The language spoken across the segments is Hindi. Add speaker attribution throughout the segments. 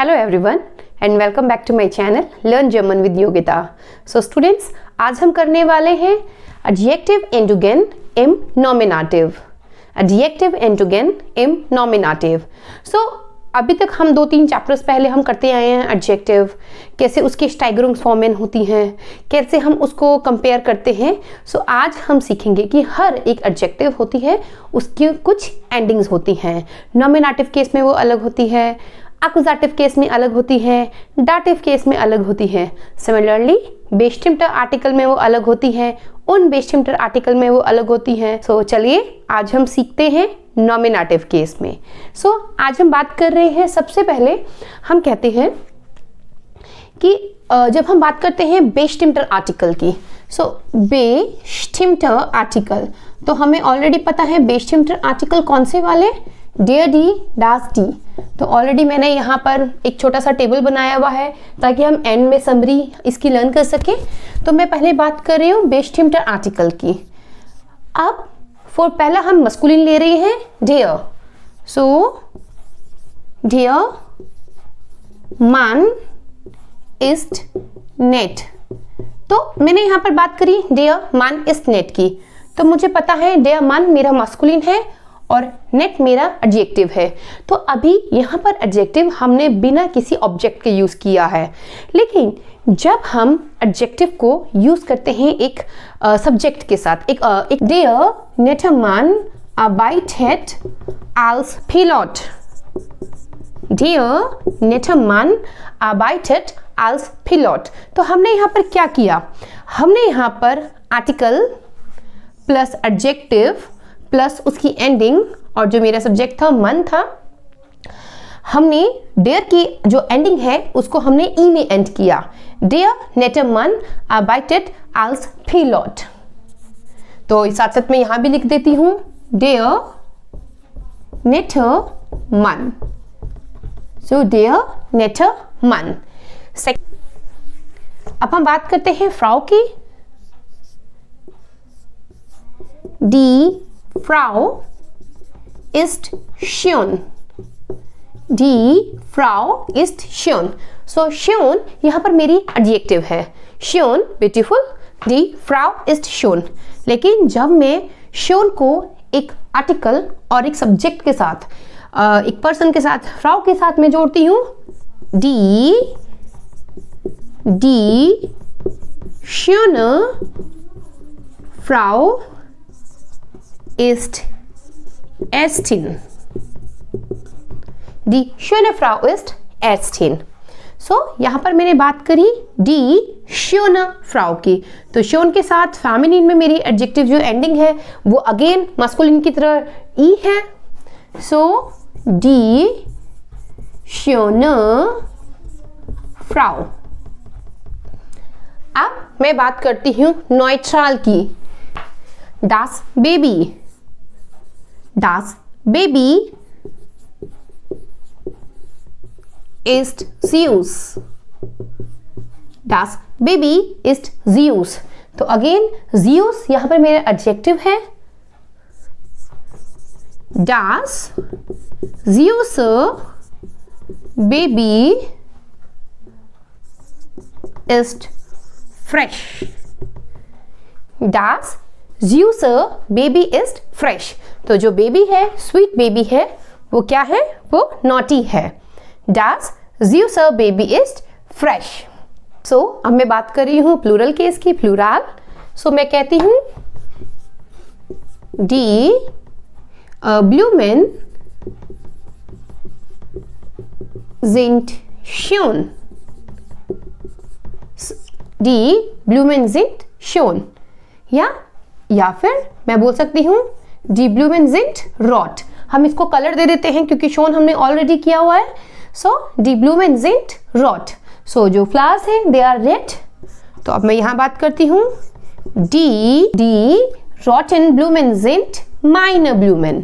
Speaker 1: Hello everyone and welcome back to my channel Learn German with Yogita. So students, आज हम करने वाले हैं adjective endogene im nominative. Adjective endogene im nominative. So अभी तक हम 2-3 चैप्टर्स पहले हम करते आए हैं एडजेक्टिव, कैसे उसकी स्टाइगरिंग फॉर्मेन होती हैं, कैसे हम उसको कंपेयर करते हैं. सो आज हम सीखेंगे कि हर एक एडजेक्टिव होती है उसकी कुछ एंडिंग्स होती हैं. नॉमिनेटिव केस में वो अलग होती है, एक्यूजेटिव केस में अलग होती है, डाटिव केस में अलग होती है. सिमिलरली बेस्टिम्ड आर्टिकल में वो अलग होती है, उन बेस्टिम्ड आर्टिकल में वो अलग होती है. सो चलिए आज हम सीखते हैं नॉमिनेटिव केस में. सो आज हम बात कर रहे हैं, सबसे पहले हम कहते हैं कि जब हम बात करते हैं बेस्टिम्ड आर्टिकल की, सो बेस्टिम्ड आर्टिकल तो हमें ऑलरेडी पता है बेस्टिम्ड आर्टिकल कौन से वाले, डेयर डी, डास डी. तो ऑलरेडी मैंने यहाँ पर एक छोटा सा टेबल बनाया हुआ है ताकि हम एंड में समरी इसकी लर्न कर सकें. तो मैं पहले बात कर रही हूँ बेस्टिम्ड आर्टिकल की. अब फॉर पहला हम मस्कुलिन ले रहे हैं डियर. सो डियर मान इस्ट नेट. तो मैंने यहाँ पर बात करी डियर मान इस्ट नेट की, तो मुझे पता है डियर मान मेरा मस्कुलिन है और नेट मेरा एडजेक्टिव है. तो अभी यहाँ पर एडजेक्टिव हमने बिना किसी ऑब्जेक्ट के यूज किया है, लेकिन जब हम एडजेक्टिव को यूज करते हैं एक सब्जेक्ट के साथ, एक डियर नेटरमान arbeitet als Pilot. डियर नेटरमान arbeitet als Pilot. तो हमने यहाँ पर क्या किया, हमने यहाँ पर आर्टिकल प्लस एडजेक्टिव प्लस उसकी एंडिंग, और जो मेरा सब्जेक्ट था मन था, हमने डेयर की जो एंडिंग है उसको हमने ई में एंड किया. डेयर नेटरमान arbeitet als Pilot. तो साथ साथ में यहां भी लिख देती हूं डेयर नेटरमान. सो डेयर नेटरमान. अब हम बात करते हैं फ्राउ की. D Frau ist schön. Die Frau ist schön. So schön यहाँ पर मेरी एडजेक्टिव है. schön beautiful, die Frau ist schön. लेकिन जब मैं schön को एक आर्टिकल और एक सब्जेक्ट के साथ, एक पर्सन के साथ, फ्राउ के साथ में जोड़ती हूँ, die schöne Frau ist Ärztin. Die schöne Frau ist Ärztin. So यहाँ पर मैंने बात करी die schöne Frau की. तो schön के साथ फेमिनिन में मेरी एडजेक्टिव जो एंडिंग है वो अगेन मस्कुलिन की तरह ई है. So die schöne Frau. अब मैं बात करती हूँ न्यूट्रल की. Das Baby. Das Baby ist süß. Das Baby ist süß. तो अगेन süß यहां पर मेरा एडजेक्टिव है. Das süße Baby ist fresh. Das süße Baby ist fresh. तो जो बेबी है, स्वीट बेबी है, वो क्या है, वो नॉटी है. Das süße Baby ist fresh. सो अब मैं बात कर रही हूँ प्लूरल केस की, प्लूरल. सो मैं कहती हूँ die Blumen sind schön. Die Blumen sind schön. या फिर मैं बोल सकती हूँ die Blumen sind rot. हम इसको कलर दे देते हैं क्योंकि शोन हमने ऑलरेडी किया हुआ है. सो die Blumen sind rot. सो जो फ्लावर्स हैं दे आर रेड. तो अब मैं यहाँ बात करती हूँ die roten Blumen sind meine Blumen.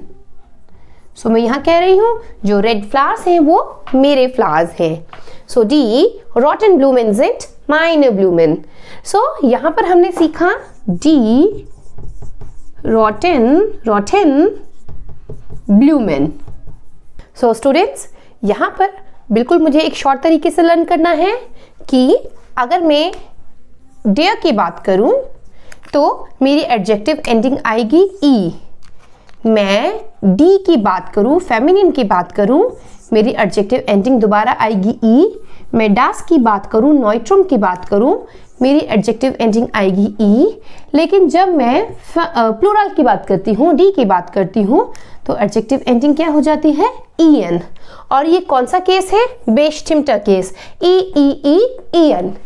Speaker 1: सो मैं यहाँ कह रही हूँ जो रेड फ्लावर्स हैं वो मेरे फ्लावर्स हैं. सो die roten Blumen sind meine Blumen. सो यहाँ पर हमने सीखा die roten Blumen. So students, यहाँ पर बिल्कुल मुझे एक शॉर्ट तरीके से लर्न करना है कि अगर मैं देयर की बात करूं तो मेरी एडजेक्टिव एंडिंग आएगी ई। मैं डी की बात करूं, फेमिनिन की बात करूं, मेरी एडजेक्टिव एंडिंग दोबारा आएगी ई। मैं डास की बात करूं, नॉइट्रम की बात करूं, मेरी एडजेक्टिव एंडिंग आएगी ई। लेकिन जब मैं प्लूरल की बात करती हूँ, डी की बात करती हूँ, तो एडजेक्टिव एंडिंग क्या हो जाती है? E N. और ये कौन सा केस है? बेस्टिम्टर case. E E E E N,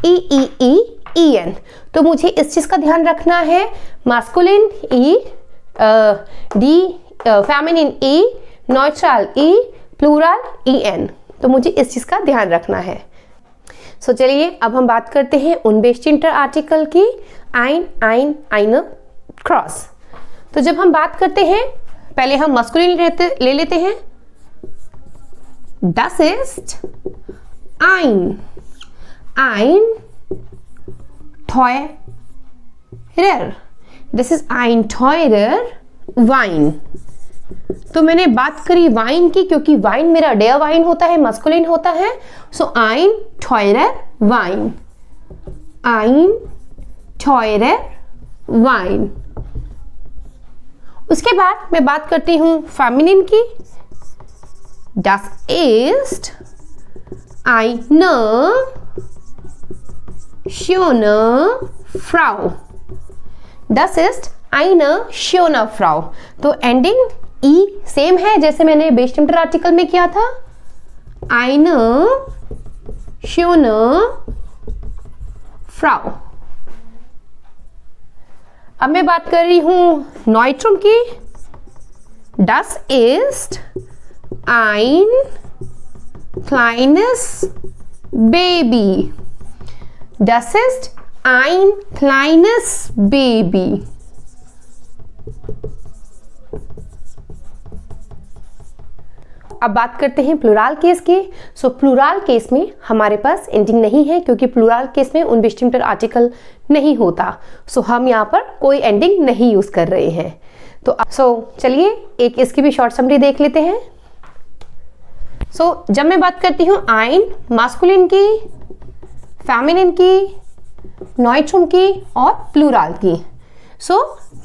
Speaker 1: E E E E N. तो मुझे इस चीज का ध्यान रखना है, masculine E, D, feminine E, neutral E, plural E N. तो मुझे इस चीज का ध्यान रखना है। सो चलिए अब हम बात करते हैं उनबेस्टिम्टर आर्टिकल की, आइन, आइन, आइनर, क्रॉस। तो जब हम बात करते हैं, पहले हम मस्कुलिन ले लेते हैं। Das ist ein teurer, das ist ein teurer Wein। तो मैंने बात करी वाइन की, क्योंकि वाइन मेरा डेयर वाइन होता है, मस्कुलिन होता है। सो ein teurer Wein, ein teurer Wein। उसके बाद मैं बात करती हूँ फेमिनिन की। Das ist eine schöne Frau, das ist eine schöne Frau। तो एंडिंग ई सेम है जैसे मैंने बेस्टिम्टर आर्टिकल में किया था, eine schöne Frau। अब मैं बात कर रही हूं नॉइट्रम की। Das ist ein kleines Baby, das ist ein kleines Baby। अब बात करते हैं प्लूरल केस की। सो प्लूरल केस में हमारे पास एंडिंग नहीं है, क्योंकि प्लूरल केस में उनबेस्टिम्टर आर्टिकल नहीं होता। सो हम यहाँ पर कोई एंडिंग नहीं यूज कर रहे हैं। तो चलिए एक इसकी भी शॉर्ट समरी देख लेते हैं। जब मैं बात करती हूँ आइन, मास्कुलिन की, फेमिनिन की, नॉइट्रम की और प्लूरल की।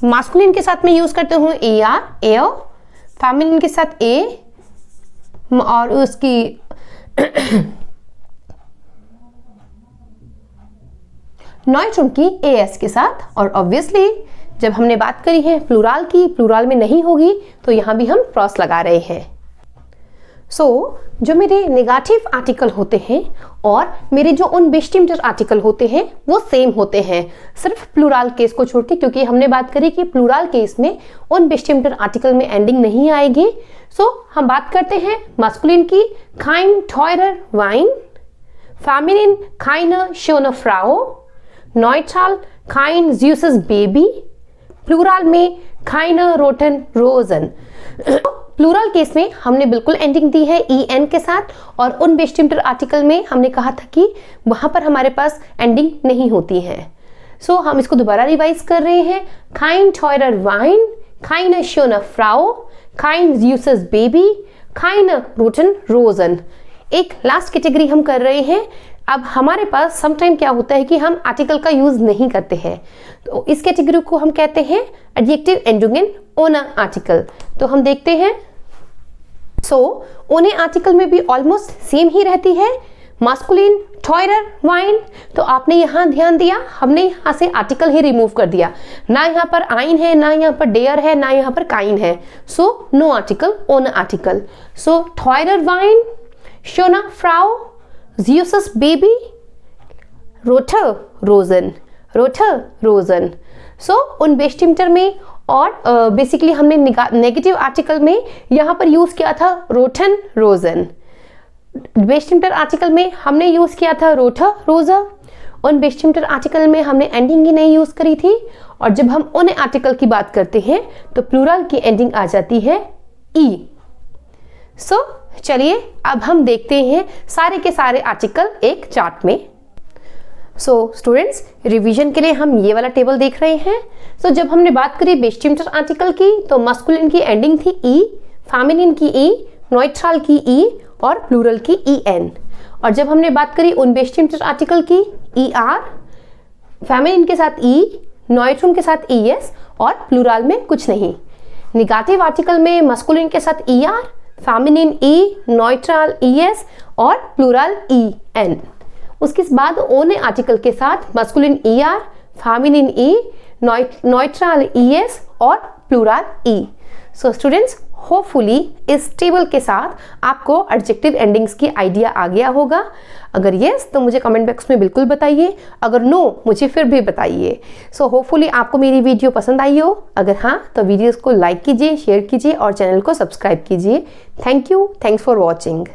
Speaker 1: मास्कुलिन के साथ मैं यूज करती हूँ ए आर, एओ, फेमिनिन के साथ ए, और उसकी नॉइट्रम की एएस के साथ। और ऑब्वियसली जब हमने बात करी है प्लूरल की, प्लूरल में नहीं होगी, तो यहां भी हम क्रॉस लगा रहे हैं। जो मेरे नेगेटिव आर्टिकल होते हैं और मेरे जो उनबेस्टिम्टर आर्टिकल होते हैं वो सेम होते हैं, सिर्फ प्लूरल केस को छोड़ के, क्योंकि हमने बात करी कि प्लूरल केस में उनबेस्टिम्टर आर्टिकल में एंडिंग नहीं आएगी। हम बात करते हैं मास्कुलिन की, kein teurer Wein, feminine keine schöne Frau, neutral kein süßes Baby, plural में keine roten Rosen। Plural case में हमने बिल्कुल एंडिंग दी है ई एन के साथ, और उनबेस्टिम्टर आर्टिकल में हमने कहा था कि वहां पर हमारे पास एंडिंग नहीं होती है। हम इसको दोबारा रिवाइज कर रहे हैं। kein teurer Wein, keine schöne Frau, kein süßes Baby, keine roten Rosen। एक लास्ट कैटेगरी हम कर रहे हैं। अब हमारे पास समटाइम क्या होता है कि हम आर्टिकल का यूज नहीं करते हैं, तो इस कैटेगरी को हम कहते हैं adjective ending in own article. तो हम देखते हैं। ओने आर्टिकल में भी ऑलमोस्ट सेम ही रहती है, मास्कुलिन, टॉयरर, वाइन। तो आपने यहां ध्यान दिया, हमने यहां से आर्टिकल ही रिमूव कर दिया, ना यहां पर आइन है, ना यहां पर डेयर है, ना यहां पर काइन है। नो आर्टिकल, ओन आर्टिकल। टॉयरर वाइन, शोना फ्राउ, ज़्यूसस बेबी, रोटर रोजन, रोटर रोजन। उनबेस्टिम्टर में और बेसिकली हमने नेगेटिव आर्टिकल में यहां पर यूज किया था रोटन रोजन। बेस्टिम्टर आर्टिकल में हमने यूज किया था रोटर रोजर। उनबेस्टिम्टर आर्टिकल में हमने एंडिंग ही नहीं यूज करी थी। और जब हम उन आर्टिकल की बात करते हैं तो प्लूरल की एंडिंग आ जाती है ई। चलिए अब हम देखते हैं सारे के सारे आर्टिकल एक चार्ट में। स्टूडेंट्स, रिवीजन के लिए हम ये वाला टेबल देख रहे हैं। जब हमने बात करी बेस्टिम्टर आर्टिकल की, तो मस्कुलिन की एंडिंग थी ई, फेमिनिन की ई, न्यूट्रल की ई और प्लूरल की en। और जब हमने बात करी उनबेस्टिम्ड आर्टिकल की er, फेमिनिन के साथ e, नॉइट्रम के साथ es और प्लूरल में कुछ नहीं। निगेटिव आर्टिकल में मस्कुलिन के साथ er, फेमिनिन e, नॉइट्रल es और प्लूरल en। उसके बाद ओने आर्टिकल के साथ मस्कुलिन er, फेमिनिन e, नॉइट्रल es और plural e। So students, hopefully इस टेबल के साथ आपको एडजेक्टिव एंडिंग्स की आइडिया आ गया होगा। अगर यस तो मुझे कमेंट बॉक्स में बिल्कुल बताइए, अगर नो मुझे फिर भी बताइए। सो होपफुली आपको मेरी वीडियो पसंद आई हो। अगर हाँ तो वीडियोस को लाइक कीजिए, शेयर कीजिए और चैनल को सब्सक्राइब कीजिए। Thank you, thanks for watching.